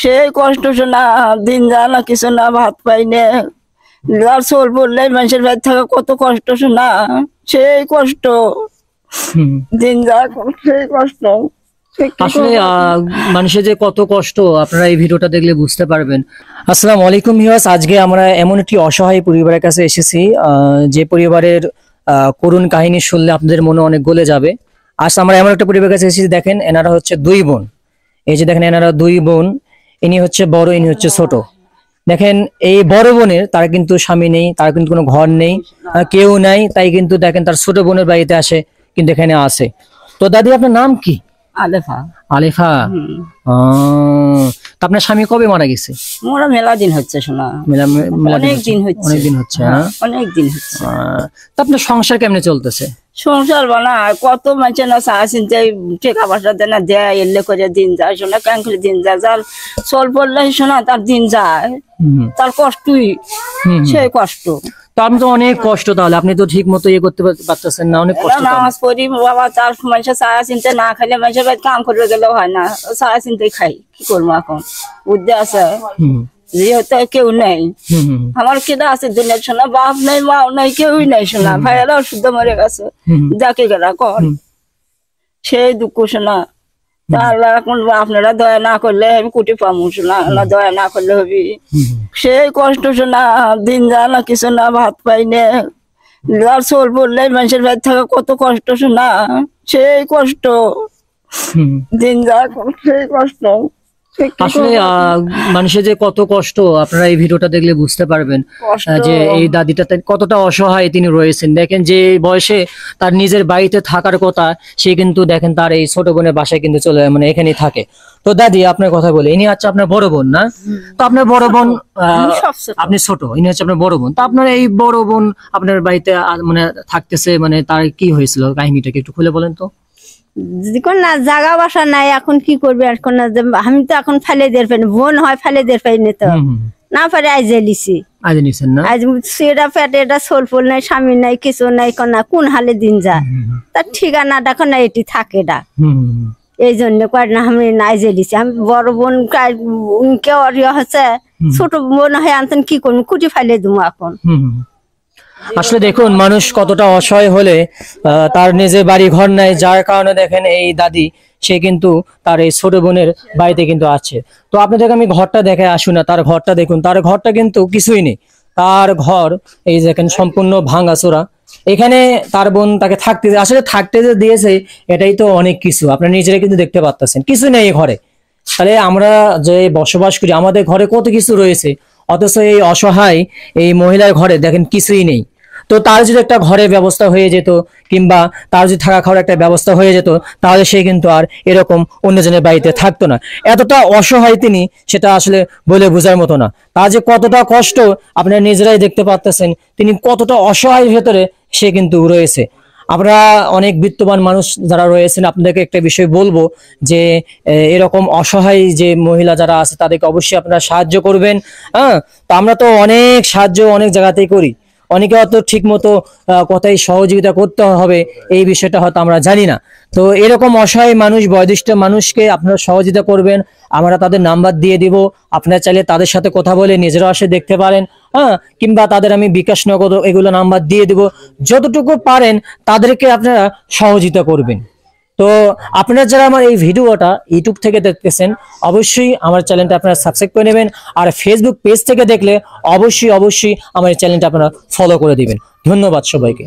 সেই কষ্ট শোনা, দিন যা না কিছু না, ভাত পাই না, আর চোল পড়লে মানুষের বাড়ি থাকা কত কষ্ট শোনা, সেই কষ্ট দিন যা, সেই কষ্ট। আসলে মানুষের যে কত কষ্ট আপনারা এই ভিডিওটা দেখলে বুঝতে পারবেন। আসসালামু আলাইকুম ভিউয়ার্স, আজকে আমরা এমন একটি অসহায় পরিবারের কাছে এসেছি যে পরিবারের করুণ কাহিনী শুনলে আপনাদের মনে অনেক গলে যাবে। আজ আমরা এমন একটা পরিবারের কাছে এসেছি, দেখেন এনারা হচ্ছে দুই বোন। এই যে দেখেন এনারা দুই বোন, ইনি হচ্ছে বড়, ইনি হচ্ছে ছোট। দেখেন এই বড় বোনের তার কিন্তু স্বামী নেই, তার কিন্তু কোনো ঘর নেই, কেউ নাই, তাই কিন্তু দেখেন তার ছোট বোনের বাড়িতে আসে, কিন্তু এখানে আসে। তো দাদি আপনার নাম কি? আলেফা। আলেফা। তা আপনার স্বামী কবে মারা গেছে? মোরা মেলা দিন হচ্ছে শোনা, অনেক দিন হচ্ছে, অনেকদিন হচ্ছে। অনেক দিন হচ্ছে। তা আপনার সংসার কেমনে চলতেছে? সংসার বানা কত মানুষের না চা চিনতে টেকা পয়সা দেয় না, দেয় এলে করে দিন যায় শোনা, কেন করে দিন যায়, যার চল পড়লে শোনা তার দিন যায়, তার কষ্টই সেই কষ্ট। তো আপনি তো অনেক কষ্ট, তাহলে আপনি তো ঠিক মতো ইয়ে করতে পারতেছেন না, অনেক কষ্ট। নামাজ পড়ি বাবা, তার মানুষের চা চিনতে না খাইলে মানুষের বাড়ি কাম করবে গেলেও হয় না, চা চিনতে খাই, কি করবো এখন বুদ্ধি আছে, যেহেতু কেউ নেই। আমার কেটা আছে দুনিয়ার শোনা, বাপ নেই, মাও নেই, কেউই নেই শোনা, ভাইয়েরাও শুদ্ধ মরে গেছে, যাকে গেলা কর, সেই দুঃখ শোনা। তাহলে এখন আপনারা দয়া না করলে আমি কুটি পাবো শোনা, দয়া না করলে হবি, সেই কষ্ট শোনা, দিন যা না কিছু না, ভাত পাই না, আর চোল পড়লে মানুষের বাড়ি থাকা কত কষ্ট শোনা, সেই কষ্ট দিন যা, সেই কষ্ট। আসলে মানুষের যে কত কষ্ট আপনারা এই ভিডিওটা দেখলে বুঝতে পারবেন, যে এই দাদিটা কতটা অসহায় তিনি রয়েছেন। দেখেন যে বয়সে তার নিজের বাড়িতে থাকার কথা, সে কিন্তু দেখেন তার এই ছোট বোনের বাসায় কিন্তু চলে, মানে এখানেই থাকে। তো দাদি আপনার কথা বলে, ইনি হচ্ছে আপনার বড় বোন না? তো আপনার বড় বোন, আপনি ছোট, ইনি হচ্ছে আপনার বড় বোন। তো আপনার এই বড় বোন আপনার বাড়িতে মানে থাকতেছে, মানে তার কি হয়েছিল কাহিনীটাকে একটু খুলে বলেন তো। না জাগা বাসা নাই, এখন কি করবে, এখন আমি তো এখন ফেলে দের পাই, বোন হয় ফেলে দের পাইনি, তো না পারে আইজে লিছি, আজ সেটা পেটে এটা সোল ফোল নাই, স্বামী নাই, কিছু নাই, কন্যা কোন হালে দিন যায়, তার ঠিকানা দেখো না এটি থাকে না, এই জন্য কয় না আমি নাই যে লিছি। আমি বড় বোন কে অরিয়া হচ্ছে, ছোট বোন হয়ে আনতেন কি করবো, কুটি ফেলে দেবো এখন। আসলে দেখুন মানুষ কতটা অসহায় হলে তার নিজের বাড়ি ঘর নাই, যার কারণে দেখেন এই দাদি সে কিন্তু তার এই ছোট বোনের বাড়িতে কিন্তু আছে। তো আপনাদেরকে আমি ঘরটা দেখে আসুন না, তার ঘরটা দেখুন, তার ঘরটা কিন্তু কিছুই নেই, তার ঘর এই দেখেন সম্পূর্ণ ভাঙাচোরা। এখানে তার বোন তাকে থাকতে, আসলে থাকতে যে দিয়েছে এটাই তো অনেক কিছু, আপনারা নিজেরা কিন্তু দেখতে পাচ্ছেন, কিছু নেই এই ঘরে। তাহলে আমরা যে বসবাস করি আমাদের ঘরে কত কিছু রয়েছে, অথচ এই অসহায় এই মহিলার ঘরে দেখেন কিছুই নেই। তো তার যদি একটা ঘরের ব্যবস্থা হয়ে যেত, কিংবা তার যদি থাকা খাওয়ার একটা ব্যবস্থা হয়ে যেত, তাহলে সে কিন্তু আর এরকম অন্যজনের বাড়িতে থাকতো না। এতটা অসহায় তিনি, সেটা আসলে বলে বোঝার মতো না। তার যে কতটা কষ্ট আপনারা নিজেরাই দেখতে পাচ্ছেন, তিনি কতটা অসহায় ভেতরে সে কিন্তু রয়েছে। আমরা অনেক বিত্তবান মানুষ যারা রয়েছেন, আপনাদেরকে একটা বিষয় বলবো যে এরকম অসহায় যে মহিলা যারা আছে তাদেরকে অবশ্যই আপনারা সাহায্য করবেন। তো আমরা তো অনেক সাহায্য অনেক জায়গাতেই করি, অনেকে হয়তো ঠিক মতো কথাই সহযোগিতা করতে হবে এই বিষয়টা হয়তো আমরা জানি না। তো এরকম অসহায় মানুষ, বয়োজ্যেষ্ঠ মানুষকে আপনারা সহযোগিতা করবেন, আমরা তাদের নাম্বার দিয়ে দিব, আপনারা চাইলে তাদের সাথে কথা বলে নিজেরা এসে দেখতে পারেন, কিংবা তাদের আমি বিকাশ নগদ এগুলো নাম্বার দিয়ে দিব, যতটুকু পারেন তাদেরকে আপনারা সহযোগিতা করবেন। তো আপনারা যারা আমার এই ভিডিওটা ইউটিউব থেকে দেখতেছেন, অবশ্যই আমার চ্যানেলটা আপনারা সাবস্ক্রাইব করে নেবেন, আর ফেসবুক পেজ থেকে দেখলে অবশ্যই আমার চ্যানেলটা আপনারা ফলো করে দিবেন। ধন্যবাদ সবাইকে।